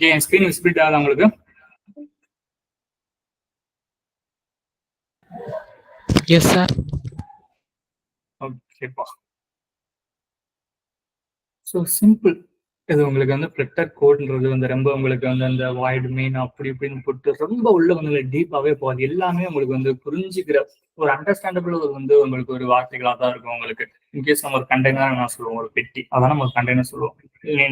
Okay, என் screen visibility ஆகுது உங்களுக்கு? Yes sir. ஓகேப்பா. So simple. இது உங்களுக்கு வந்து ஃபிளட்டர் கோட்ன்றது வந்து ரொம்ப உங்களுக்கு வந்து அந்த வாய்டு மெயின் அப்படி இப்படின்னு போட்டு ரொம்ப உள்ள வந்து டீப்பாகவே போகாது. எல்லாமே உங்களுக்கு வந்து புரிஞ்சுக்கிற ஒரு அண்டர்ஸ்டாண்டபிள் வந்து உங்களுக்கு ஒரு வார்த்தைகளாக தான் இருக்கும் உங்களுக்கு. இன்கேஸ் நம்ம ஒரு கண்டெய்னர் நான் சொல்லுவோம், ஒரு பெட்டி, அதான் நம்ம ஒரு கண்டெய்னர் சொல்லுவோம்.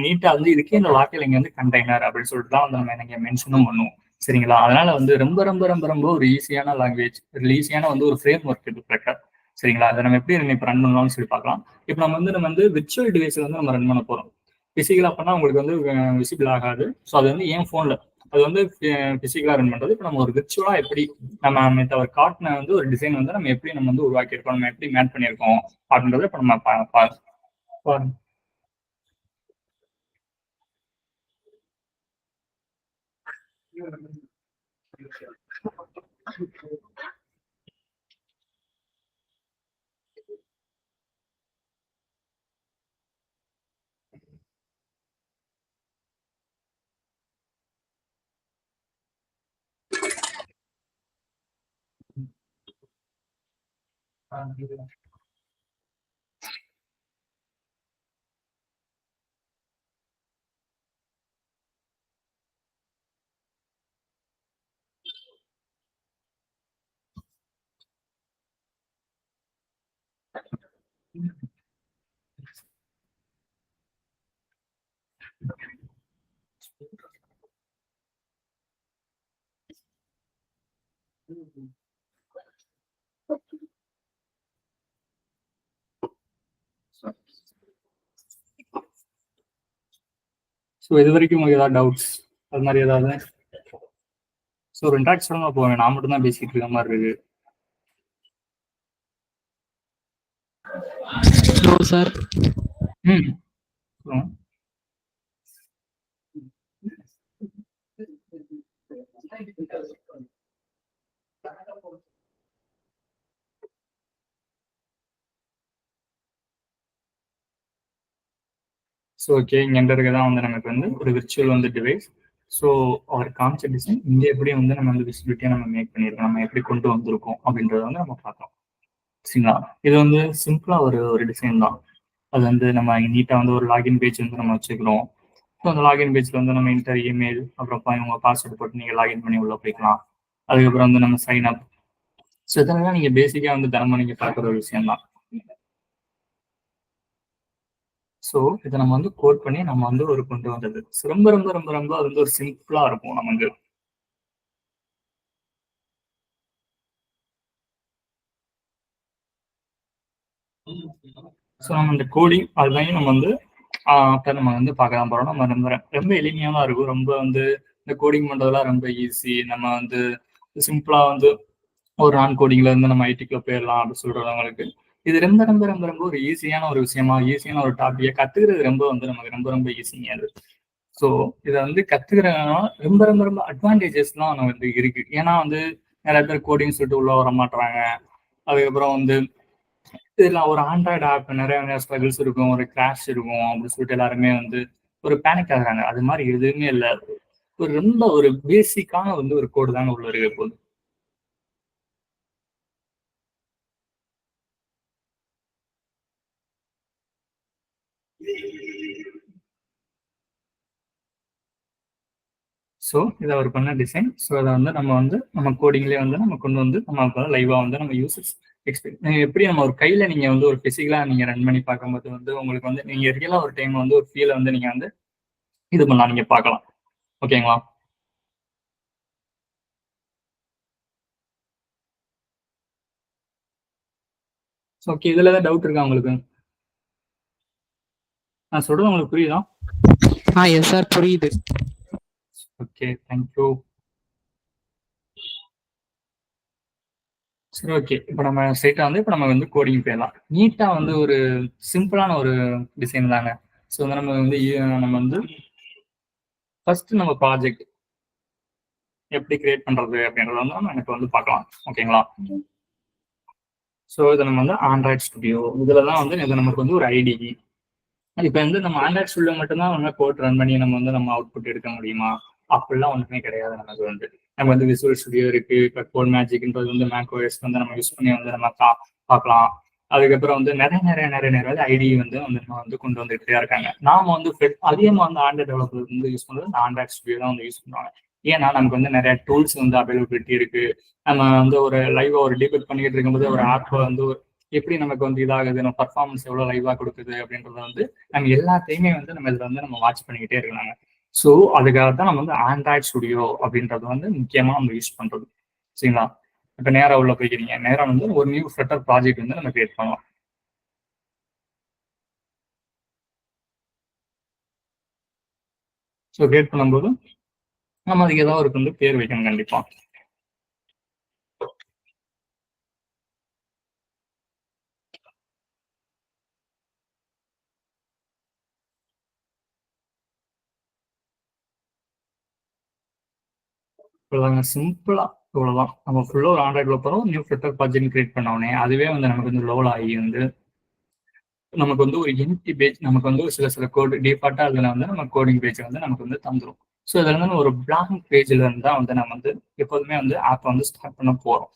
நீட்டாக வந்து இதுக்கே இந்த வார்த்தையில் இங்கே வந்து கண்டெய்னர் அப்படின்னு சொல்லிட்டு தான் வந்து நம்ம இங்கே மென்ஷனும் பண்ணுவோம். சரிங்களா? அதனால வந்து ரொம்ப ரொம்ப ரொம்ப ரொம்ப ஒரு ஈஸியான லாங்குவேஜ், ஈஸியான வந்து ஒரு ஃப்ரேம் ஒர்க் இது ஃபிளட்டர். சரிங்களா? அதை நம்ம எப்படி இப்போ ரன் பண்ணலாம்னு சொல்லி பார்க்கலாம். இப்போ நம்ம வந்து விர்ச்சுவல் டிவைஸில் வந்து நம்ம ரன் பண்ண போகிறோம். பிசிக்கலாக பண்ணால் உங்களுக்கு வந்து விசிபிள் ஆகாது. ஸோ அது வந்து என் ஃபோனில் அது வந்து பிசிக்கலாக ரன் பண்ணுறது. இப்போ நம்ம ஒரு விர்ச்சுவலாக எப்படி நம்ம ஒரு காட்டின வந்து ஒரு டிசைன் வந்து நம்ம எப்படி நம்ம வந்து உருவாக்கியிருக்கோம், நம்ம எப்படி மேட் பண்ணியிருக்கோம் அப்படின்றத இப்போ நம்ம பாருங்க. ஸோ இது வரைக்கும் உங்களுக்கு ஏதாவது டவுட்ஸ் அது மாதிரி ஏதாவது? ஸோ ஒரு இன்ட்ராக்ஷன் போவேன், நான் மட்டும் தான் பேசிட்டு இருக்க மாதிரி இருக்கு. No sir. ஸோ ஓகே, இங்கே இருக்கதான் வந்து நமக்கு வந்து ஒரு விர்ச்சுவல் வந்து டிவைஸ். ஸோ அவர் காமிச்ச டிசைன் இங்கே எப்படி வந்து நம்ம வந்து விசிபிலிட்டியாக நம்ம மேக் பண்ணியிருக்கோம், நம்ம எப்படி கொண்டு வந்திருக்கோம் அப்படின்றத வந்து நம்ம பார்க்கலாம். சரிங்களா? இது வந்து சிம்பிளாக ஒரு டிசைன் தான். அது வந்து நம்ம நீட்டாக வந்து ஒரு லாகின் பேஜ் வந்து நம்ம வச்சுக்கிறோம். ஸோ அந்த லாகின் பேஜில் வந்து நம்ம இன்டர் இமெயில், அப்புறம் உங்கள் பாஸ்வேர்டு போட்டு நீங்கள் லாகின் பண்ணி உள்ளே போய்க்கலாம். அதுக்கப்புறம் வந்து நம்ம சைன் அப். ஸோ இதெல்லாம் நீங்கள் பேசிக்காக வந்து தினமும் நீங்கள் பார்க்குற ஒரு விஷயம் தான். ஸோ இதை நம்ம வந்து கோட் பண்ணி நம்ம வந்து ஒரு கொண்டு வந்தது. ரொம்ப ரொம்ப ரொம்ப ரொம்ப அது வந்து ஒரு சிம்பிளா இருக்கும் நமக்கு. ஸோ நம்ம இந்த கோடிங் அதுதான் நம்ம வந்து நம்ம வந்து பார்க்க தான் போறோம். நம்ம ரொம்ப எளிமையாக தான் இருக்கும். ரொம்ப வந்து இந்த கோடிங் பண்றதெல்லாம் ரொம்ப ஈஸி. நம்ம வந்து சிம்பிளா வந்து ஒரு நான் கோடிங்ல இருந்து நம்ம ஐடிக்குள்ள போயிடலாம் அப்படின்னு சொல்றவங்களுக்கு இது ரொம்ப ரொம்ப ரொம்ப ரொம்ப ஒரு ஈஸியான ஒரு விஷயமா, ஈஸியான ஒரு டாபிக்கை கத்துக்கிறது ரொம்ப வந்து நமக்கு ரொம்ப ரொம்ப ஈஸிங்க அது. ஸோ இதை வந்து கத்துக்கிறதுனா ரொம்ப ரொம்ப ரொம்ப அட்வான்டேஜஸ்லாம் வந்து இருக்கு. ஏன்னா வந்து நிறைய பேர் கோடிங் சொல்லிட்டு உள்ள வர மாட்டாங்க. அதுக்கப்புறம் வந்து இதில் ஒரு ஆண்ட்ராய்டு ஆப் நிறைய ஸ்ட்ரகிள்ஸ் இருக்கும், ஒரு கிராஷ் இருக்கும் அப்படின்னு சொல்லிட்டு எல்லாருமே வந்து ஒரு பேனிக் ஆகுறாங்க. அது மாதிரி எதுவுமே இல்லை. ஒரு ரொம்ப ஒரு பேசிக்கான வந்து ஒரு கோடு தாங்க உள்ள இருக்க போகுது. ஸோ இதை அவர் பண்ண டிசைன். ஸோ அதை வந்து நம்ம கோடிங்லேயே வந்து நம்ம கொண்டு வந்து நம்ம லைவாக வந்து நம்ம யூசர்ஸ் எக்ஸ்பெக்ட் எப்படி நம்ம ஒரு கையில் நீங்கள் வந்து ஒரு ஃபிசிக்கலாக நீங்கள் ரன் பண்ணி பார்க்கும்போது வந்து உங்களுக்கு வந்து நீங்கள் ரியலாக ஒரு டைம் வந்து ஒரு ஃபீலை வந்து நீங்கள் வந்து இது பண்ணலாம், நீங்கள் பார்க்கலாம். ஓகேங்களா? ஸோ ஓகே, இதில் ஏதாவது டவுட் இருக்கா உங்களுக்கு? நான் சொல்கிறது உங்களுக்கு புரியுதா? எஸ் சார், புரியுது. Okay, thank you. சரி, ஓகே. இப்போ நம்ம ஸ்ட்ரைட்டாக வந்து இப்போ நம்ம வந்து கோடிங் போயிடலாம். நீட்டாக வந்து ஒரு சிம்பிளான ஒரு டிசைன் தாங்க. ஸோ வந்து நம்ம வந்து ஃபர்ஸ்ட் நம்ம ப்ராஜெக்ட் எப்படி கிரியேட் பண்றது அப்படின்றத வந்து நம்ம எனக்கு வந்து பார்க்கலாம். ஓகேங்களா? ஸோ இதை நம்ம வந்து ஆண்ட்ராய்ட் ஸ்டுடியோ இதில் தான் வந்து இது நமக்கு வந்து ஒரு ஐடி. இப்ப வந்து நம்ம ஆண்ட்ராய்ட் ஸ்டுடியோ மட்டும்தான் வந்து கோட் ரன் பண்ணி நம்ம வந்து நம்ம அவுட்புட் எடுக்க முடியுமா? அப்படிலாம் ஒண்ணுமே கிடையாது நமக்கு வந்து. நம்ம வந்து விசுவல் ஸ்டுடியோ இருக்கு, இப்ப கோட் மேஜிக்ன்றது வந்து மேக் ஓஎஸ் வந்து நம்ம யூஸ் பண்ணி வந்து நம்ம பார்க்கலாம். அதுக்கப்புறம் வந்து நிறைய ஐடி வந்து நம்ம வந்து கொண்டு வந்துட்டே இருக்காங்க. நாம வந்து அதிகமா வந்து ஆண்ட்ராய்ட் டெவலப்பர் வந்து யூஸ் பண்றது இந்த ஆண்ட்ராய்ட் ஸ்டுடியோ தான் வந்து யூஸ் பண்ணுவாங்க. ஏன்னா நமக்கு வந்து நிறைய டூல்ஸ் வந்து அவைலபிலிட்டி இருக்கு. நம்ம வந்து ஒரு லைவா ஒரு டிபெட் பண்ணிட்டு இருக்கும்போது ஒரு ஆப் வந்து எப்படி நமக்கு வந்து இதாகுது, நம்ம பர்ஃபார்மன்ஸ் எவ்வளவு லைவா கொடுக்குது அப்படின்றத வந்து நம்ம எல்லாத்தையுமே வந்து நம்ம இதுல வந்து நம்ம வாட்ச் பண்ணிக்கிட்டே இருக்கலாங்க. ஸோ அதுக்காக தான் நம்ம வந்து ஆண்ட்ராய்ட் ஸ்டுடியோ அப்படின்றது வந்து முக்கியமா நம்ம யூஸ் பண்றது. சரிங்களா? இப்ப நேரா உள்ள போய்க்கிறீங்க. நேரா வந்து ஒரு நியூ ஃப்ளட்டர் ப்ராஜெக்ட் வந்து நம்ம கிரியேட் பண்ணலாம். ஸோ கிரியேட் பண்ணும்போது நம்ம அதுக்கு ஏதாவது ஒரு வந்து பேர் வைக்கணும் கண்டிப்பா. இவ்வளவுதாங்க, சிம்பிளா இவ்வளவுதான். நம்ம ஃபுல்லா ஒரு ஆண்ட்ராய்ட்ல போறோம், நியூ ஃப்ளட்டர் ப்ராஜெக்ட் கிரியேட் பண்ண உடனே அதுவே வந்து நமக்கு வந்து லோட் ஆகி வந்து நமக்கு வந்து ஒரு எம்ப்டி பேஜ், நமக்கு வந்து சில கோட் டிஃபால்ட்டா அதுல வந்து நம்ம கோடிங் பேஜ் வந்து நமக்கு வந்து தந்துரும். ஸோ இதுல இருந்து ஒரு பிளாங்க் பேஜ்ல இருந்து தான் வந்து நம்ம வந்து எப்போதுமே வந்து ஆப் வந்து ஸ்டார்ட் பண்ண போறோம்.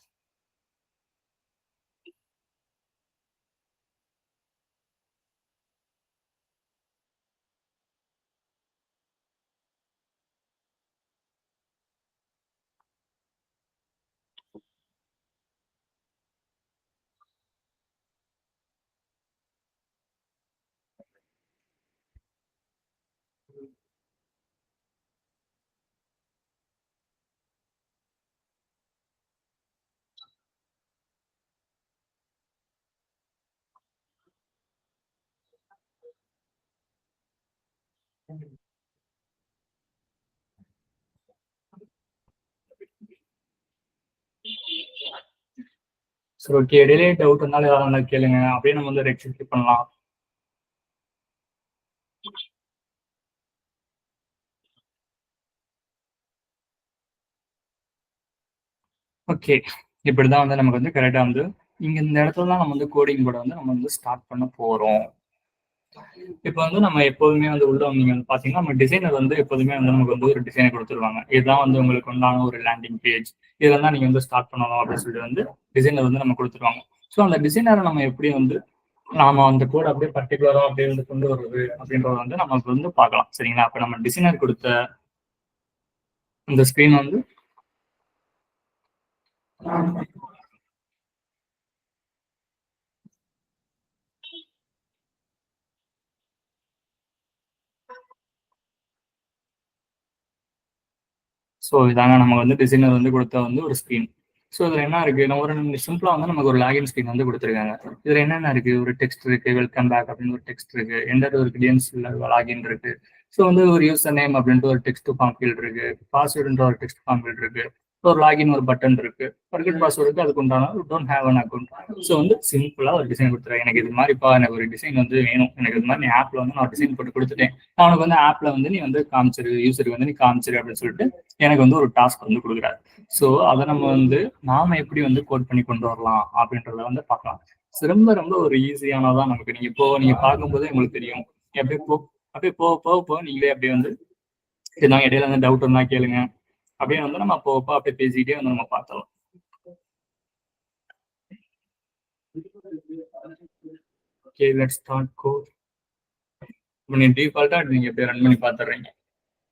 சரி, ஓகே. இடையிலே டவுட் இருந்தாலும் ஏதாவது இருந்தாலும் கேளுங்க. அப்படியே நம்ம வந்து ரெக்டிஃபை பண்ணலாம். ஓகே. இப்படிதான் வந்து நமக்கு வந்து கரெக்டா வந்து இங்க இந்த இடத்துல தான் நம்ம வந்து கோடிங் கூட வந்து நம்ம வந்து ஸ்டார்ட் பண்ண போறோம். இப்ப வந்து நம்ம எப்போதுமே வந்து உள்ள நீங்க வந்து பாத்தீங்கன்னா நம்ம டிசைனர் வந்து எப்போதுமே வந்து நமக்கு வந்து ஒரு டிசைனை கொடுத்துருவாங்க. இதுதான் வந்து உங்களுக்கு உண்டான ஒரு லேண்டிங் பேஜ். இதெல்லாம் தான் நீங்க வந்து ஸ்டார்ட் பண்ணணும் அப்படின்னு சொல்லிட்டு வந்து டிசைனர் வந்து நம்ம கொடுத்துருவாங்க. ஸோ அந்த டிசைனரை நம்ம எப்படி வந்து நாம அந்த கோட் அப்படியே பர்டிகுலரா அப்படியே வந்து கொண்டு வருது அப்படின்றத வந்து நமக்கு வந்து பார்க்கலாம். சரிங்களா? அப்ப நம்ம டிசைனர் கொடுத்த இந்த ஸ்கிரீன் வந்து ஸோ இதாங்க நம்ம வந்து டிசைனர் வந்து கொடுத்த வந்து ஒரு ஸ்க்ரீன். ஸோ இதில் என்ன இருக்கு, நம்ம ஒரு சிம்பிளா வந்து நமக்கு ஒரு லாகின் ஸ்க்ரீன் வந்து கொடுத்துருக்காங்க. இதுல என்னென்ன இருக்கு, ஒரு டெக்ஸ்ட் இருக்கு, வெல்கம் பேக் அப்படின்னு ஒரு டெக்ஸ்ட் இருக்கு, என்டர் ஒரு கிரியன்ஸ் லாகின் இருக்கு. ஸோ வந்து ஒரு யூசர் நேம் அப்படின்ட்டு ஒரு டெக்ஸ்ட் ஃபார்ம் ஃபீல்ட் இருக்கு, பாஸ்வேர்டுன்ற ஒரு டெக்ஸ்ட் ஃபார்ம் ஃபீல்ட் இருக்கு, ஒரு லாகின் ஒரு பட்டன் இருக்கு, ஃபர்கெட் பாஸ்வேர்டுக்கு அதுக்கு உண்டான don't have an account. So வந்து சிம்பிளா ஒரு டிசைன் கொடுத்துருக்கேன். எனக்கு இது மாதிரிப்பா எனக்கு ஒரு டிசைன் வந்து வேணும், எனக்கு இது மாதிரி ஆப்ல வந்து நான் டிசைன் போட்டு கொடுத்துட்டேன், அவனுக்கு வந்து ஆப்ல வந்து நீ வந்து காமிச்சிரு, யூசருக்கு வந்து நீ காமிச்சிரு அப்படின்னு சொல்லிட்டு எனக்கு வந்து ஒரு டாஸ்க் வந்து கொடுக்குறாரு. ஸோ அதை நம்ம வந்து நாம எப்படி வந்து கோட் பண்ணி கொண்டு வரலாம் அப்படின்றத வந்து பார்க்கலாம். ரொம்ப ரொம்ப ஒரு ஈஸியானதான் நமக்கு. நீங்க இப்போ நீங்க பார்க்கும்போதே உங்களுக்கு தெரியும். அப்படியே அப்படியே போக போக போக நீங்களே அப்படியே வந்து நான் இடையில வந்து டவுட் இருந்தா கேளுங்க. அப்படியே வந்து நம்ம போக அப்படியே பேசிக்கிட்டே வந்து நம்ம பார்த்தலாம். Okay, let's start code. இப்போ நீங்க டிஃபால்ட்டா நீங்க அப்படியே ரன் பண்ணி பார்த்துடுறீங்க.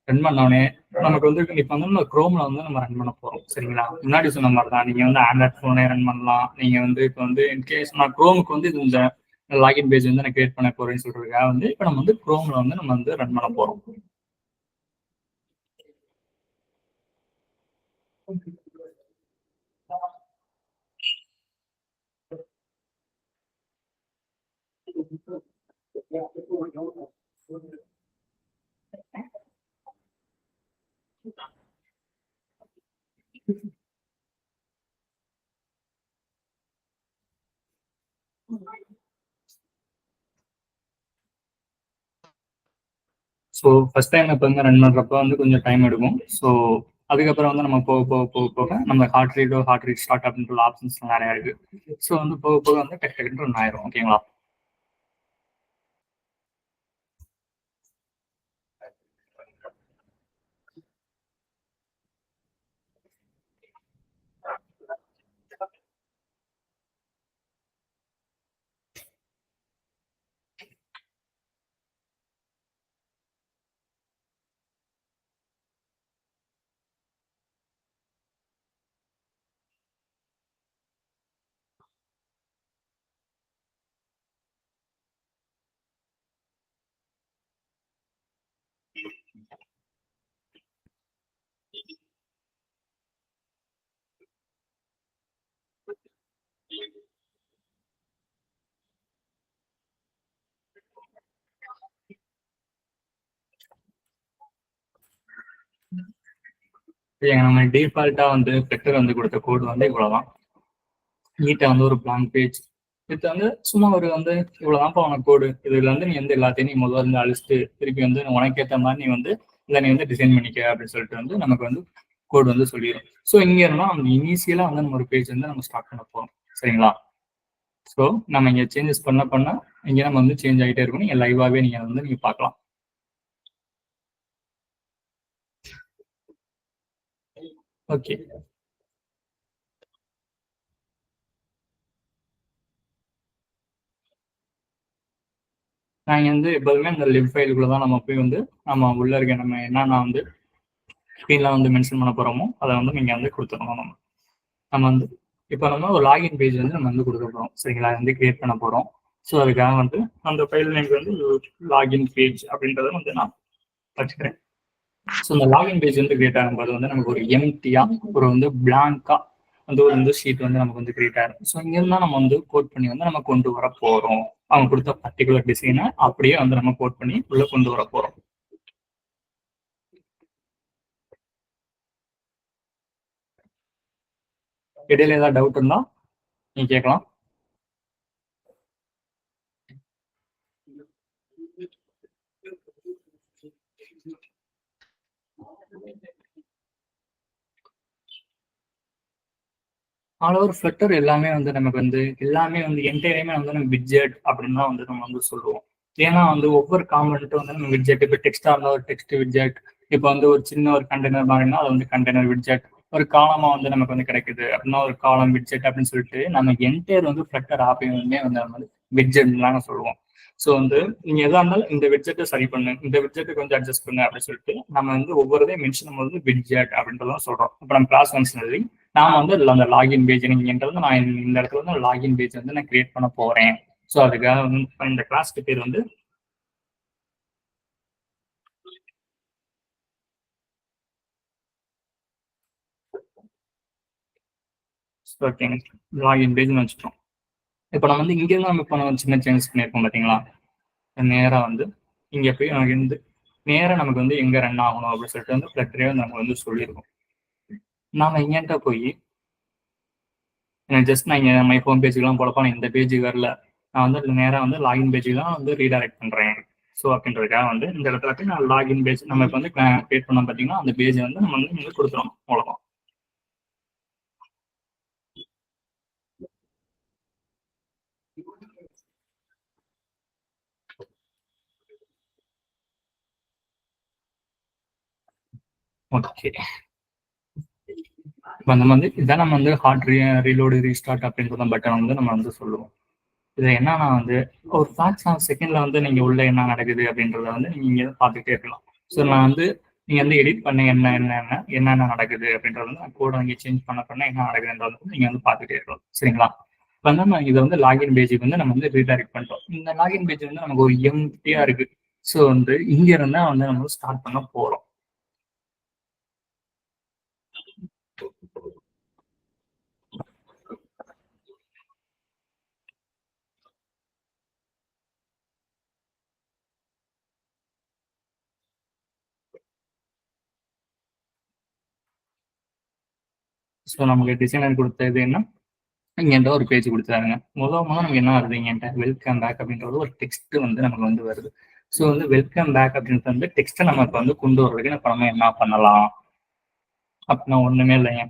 ரன் பண்ணோடனே நமக்கு வந்து இப்போ வந்து நம்ம குரோம்ல வந்து நம்ம ரன் பண்ண போறோம். சரிங்களா? முன்னாடி சொன்ன மாதிரி தான் நீங்க வந்து ஆண்ட்ராய்ட் போனே ரன் பண்ணலாம். நீங்க வந்து இப்போ வந்து இன்கேஸ் நான் குரோமுக்கு வந்து இது இந்த லாகின் பேஜ் வந்து நான் கிரியேட் பண்ண போறேன்னு சொல்றதுக்காக வந்து இப்போ நம்ம வந்து குரோம்ல வந்து நம்ம வந்து ரன் பண்ண போறோம். ஸோ ஃபர்ஸ்ட் டைம் இப்போ வந்து ரன் பண்ணுறப்ப வந்து கொஞ்சம் டைம் எடுக்கும். ஸோ அதுக்கப்புறம் வந்து நம்ம போக போக போக போக நம்ம ஹார்ட் ரீட் ஸ்டார்ட் அப்படின்ற ஆப்ஷன்ஸ் நிறையா இருக்கு. ஸோ வந்து போக போக வந்து டக்கு டக்குன்னு ரன் ஆயிரும். ஓகேங்களா? நம்ம டிஃபால்ட்டா வந்து ஃபிளட்டர் வந்து கொடுத்த கோடு வந்து இவ்வளவுதான். நீட்டா வந்து ஒரு பிளாங்க் பேஜ். இது வந்து சும்மா ஒரு வந்து இவ்வளவுதான்ப்பா உனக்கு கோடு. இதுல வந்து நீ வந்து எல்லாத்தையும் நீ முதல்ல இருந்து அழிச்சிட்டு திருப்பி வந்து உனக்கேற்ற மாதிரி நீ வந்து இதை நீ வந்து டிசைன் பண்ணிக்க அப்படின்னு சொல்லிட்டு வந்து நமக்கு வந்து கோட் வந்து சொல்லிடும். ஸோ இங்க இருந்தா நம்ம இனிஷியலா வந்து நம்ம ஒரு பேஜ் வந்து நம்ம ஸ்டார்ட் பண்ண போறோம். சரிங்களா? ஸோ நம்ம இங்க சேஞ்சஸ் பண்ண இங்க நம்ம வந்து சேஞ்ச் ஆகிட்டே இருக்கும். நீங்க லைவாவே நீங்க வந்து நீங்க பார்க்கலாம். ஓகே, நாங்கள் வந்து எப்போதுமே அந்த லிவ் ஃபைலுக்குள்ள தான் நம்ம போய் வந்து நம்ம உள்ள இருக்க நம்ம என்னென்ன வந்து ஸ்க்ரீன்லாம் வந்து மென்ஷன் பண்ண போகிறோமோ அதை வந்து நீங்கள் வந்து கொடுத்துடணும். நம்ம வந்து இப்போ நம்ம ஒரு லாகின் பேஜ் வந்து நம்ம வந்து கொடுக்க போகிறோம். சரிங்களா? வந்து கிரியேட் பண்ண போகிறோம். ஸோ அதுக்காக வந்து அந்த ஃபைல் நேம் வந்து லாகின் பேஜ் அப்படின்றத வந்து நான் வச்சுக்கிறேன். ஸோ இந்த லாகின் பேஜ் வந்து கிரியேட் ஆகும்போது வந்து நமக்கு ஒரு எம்டியா ஒரு வந்து பிளாங்கா வந்து ஒரு வந்து ஷீட் வந்து நமக்கு வந்து கிரியேட் ஆகும். ஸோ இங்கிருந்தா நம்ம வந்து கோட் பண்ணி வந்து நம்ம கொண்டு வர போறோம். அவங்க கொடுத்த பர்டிகுலர் டிசைனை அப்படியே வந்து நம்ம கோட் பண்ணி உள்ள கொண்டு வர போறோம். இடையில ஏதாவது டவுட் இருந்தா நீங்க கேட்கலாம். ஆல் ஓவர் ஃபிளட்டர் எல்லாமே வந்து நமக்கு வந்து எல்லாமே வந்து என்டையருமே வந்து நம்ம விட்ஜெட் அப்படின்னு தான் வந்து நம்ம வந்து சொல்லுவோம். ஏன்னா வந்து ஒவ்வொரு காம்பனண்ட்டும் வந்து நம்ம விட்ஜெட், இப்போ டெக்ஸ்டா இருந்தால் ஒரு டெக்ஸ்ட் விட்ஜெட், இப்போ வந்து ஒரு சின்ன ஒரு கண்டெய்னர் மாதிரினா அது வந்து கண்டெய்னர் விட்ஜெட், ஒரு காலமா வந்து நமக்கு வந்து கிடைக்குது அப்படின்னா ஒரு காலம் விட்ஜெட் அப்படின்னு சொல்லிட்டு நம்ம என்டையர் வந்து ஃபிளட்டர் ஆப்பையுமே வந்து நம்ம வந்து விட்ஜெட்லாம் சொல்லுவோம். ஸோ வந்து நீங்க எதா இருந்தாலும் இந்த விட்ஜெட்டை சரி பண்ணு, இந்த விட்ஜெட்டை கொஞ்சம் அட்ஜஸ்ட் பண்ணு அப்படின்னு சொல்லிட்டு நம்ம வந்து ஒவ்வொருதையும் மென்ஷன் நம்ம வந்து விட்ஜெட் அப்படின்றதான் சொல்றோம். இப்போ நம்ம கிளாஸ் ஃபங்க்ஷனரி நான் வந்து அந்த லாகின் பேஜ் நீங்கன்றது நான் இந்த இடத்துல வந்து லாகின் பேஜ் வந்து நான் கிரியேட் பண்ண போறேன். ஸோ அதுக்காக வந்து இந்த கிளாஸ்க்கு பேர் வந்து ஓகேங்க லாகின் பேஜ்னு வச்சுட்டோம். இப்போ நம்ம வந்து இங்கே நம்ம இப்போ நம்ம சின்ன சேஞ்சஸ் பண்ணியிருக்கோம் பார்த்தீங்களா? நேராக வந்து இங்கே போய் நமக்கு இருந்து நேராக நமக்கு வந்து எங்கே ரன் ஆகணும் அப்படின்னு சொல்லிட்டு வந்து ஃபிளட்டரே நம்ம வந்து சொல்லியிருக்கோம். நாம இங்கேன்ட்ட போய் ஜஸ்ட் நான் இங்கே மை ஹோம் பேஜுக்கெல்லாம் போலப்பா நான் இந்த பேஜுக்கு வரல, நான் வந்து நேராக வந்து லாகின் பேஜுக்கு தான் வந்து ரீடைரக்ட் பண்ணுறேன். ஸோ அப்படின்றதுக்காக வந்து இந்த இடத்துல போய் நான் லாகின் பேஜ் நம்ம இப்போ வந்து கிரியேட் பண்ணோம் பார்த்தீங்கன்னா அந்த பேஜை வந்து நம்ம வந்து கொடுத்துறோம். அவ்வளோதான். ஓகே, இப்போ நம்ம வந்து இதான் நம்ம வந்து ஹார்ட் ரீலோடு ரீஸ்டார்ட் அப்படின்ற பட்டன் வந்து நம்ம வந்து சொல்லுவோம். இது என்னன்னா வந்து ஒரு ஃபிராக்ஷன் ஆஃப் செகண்ட்ல வந்து நீங்க உள்ள என்ன நடக்குது அப்படின்றத வந்து நீங்க பார்த்துட்டே இருக்கலாம். ஸோ நான் வந்து நீங்க வந்து எடிட் பண்ண என்னென்ன நடக்குது அப்படின்றது வந்து கோடை நீங்க சேஞ்ச் பண்ண என்ன நடக்குதுன்றது வந்து நீங்க வந்து பார்த்துட்டே இருக்கலாம். சரிங்களா? இப்போ வந்து நம்ம இதை வந்து லாகின் பேஜுக்கு வந்து நம்ம வந்து ரீடைரக்ட் பண்ணிட்டோம். இந்த லாகின் பேஜ் வந்து நமக்கு ஒரு எம்டியா இருக்கு. ஸோ வந்து இங்க இருந்தா வந்து நம்ம ஸ்டார்ட் பண்ண போறோம். ஸோ நமக்கு டிசைனர் கொடுத்தது என்ன, இங்கேண்ட ஒரு பேஜ் கொடுத்தாருங்க. முதல் நமக்கு என்ன வருது, இங்கேண்ட வெல்கம் பேக் அப்படின்றது ஒரு டெக்ஸ்ட் வந்து நமக்கு வந்து வருது. ஸோ வந்து வெல்கம் பேக் அப்படின்றது வந்து டெக்ஸ்ட்டை நமக்கு வந்து கொண்டு வர்றதுக்கு நம்ம என்ன பண்ணலாம் அப்படின்னா ஒண்ணுமே இல்லைங்க.